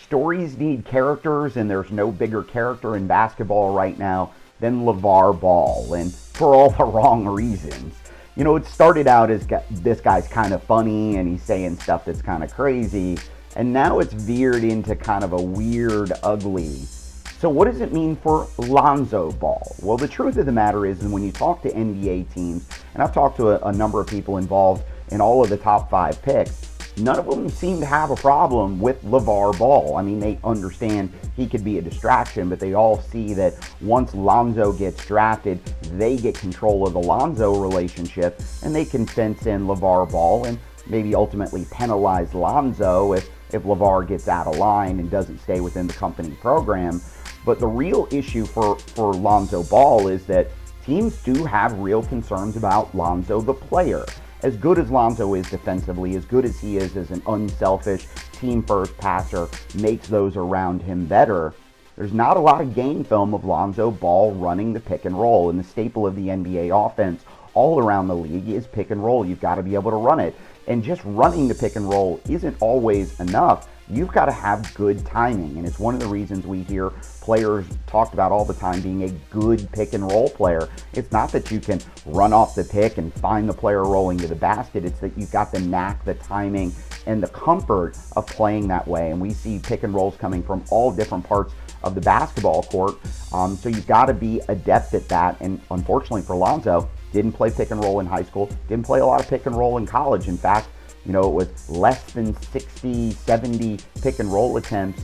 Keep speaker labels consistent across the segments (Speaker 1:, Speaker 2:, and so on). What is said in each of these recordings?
Speaker 1: stories need characters, and there's no bigger character in basketball right now than LeVar Ball, and for all the wrong reasons. You know, it started out as this guy's kind of funny and he's saying stuff that's kind of crazy, and now it's veered into kind of a weird, ugly. So what does it mean for Lonzo Ball? Well, the truth of the matter is, when you talk to NBA teams, and I've talked to a number of people involved in all of the top 5 picks, none of them seem to have a problem with LeVar Ball. I mean, they understand he could be a distraction, but they all see that once Lonzo gets drafted, they get control of the Lonzo relationship, and they can fence in LeVar Ball and maybe ultimately penalize Lonzo if LeVar gets out of line and doesn't stay within the company program. But the real issue for Lonzo Ball is that teams do have real concerns about Lonzo the player. As good as Lonzo is defensively, as good as he is as an unselfish, team-first passer, makes those around him better, there's not a lot of game film of Lonzo Ball running the pick and roll. And the staple of the NBA offense all around the league is pick and roll. You've got to be able to run it. And just running the pick and roll isn't always enough. You've got to have good timing. And it's one of the reasons we hear players talked about all the time being a good pick and roll player. It's not that you can run off the pick and find the player rolling to the basket. It's that you've got the knack, the timing, and the comfort of playing that way. And we see pick and rolls coming from all different parts of the basketball court. So you've got to be adept at that. And unfortunately for Lonzo, didn't play pick and roll in high school, didn't play a lot of pick and roll in college. In fact, you know, it was less than 60, 70 pick and roll attempts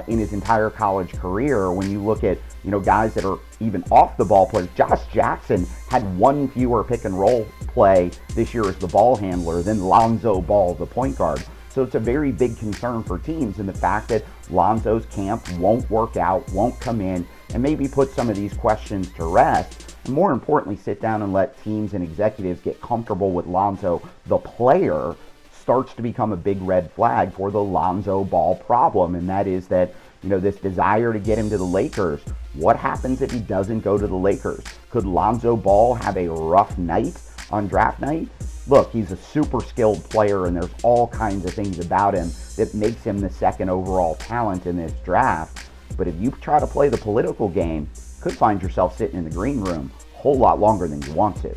Speaker 1: in his entire college career. When you look at, you know, guys that are even off the ball players, Josh Jackson had one fewer pick and roll play this year as the ball handler than Lonzo Ball, the point guard. So it's a very big concern for teams, and the fact that Lonzo's camp won't work out, won't come in, and maybe put some of these questions to rest. And more importantly, sit down and let teams and executives get comfortable with Lonzo, the player, starts to become a big red flag for the Lonzo Ball problem. And that is that, you know, this desire to get him to the Lakers. What happens if he doesn't go to the Lakers? Could Lonzo Ball have a rough night on draft night? Look, he's a super skilled player, and there's all kinds of things about him that makes him the second overall talent in this draft. But if you try to play the political game, you could find yourself sitting in the green room a whole lot longer than you want to.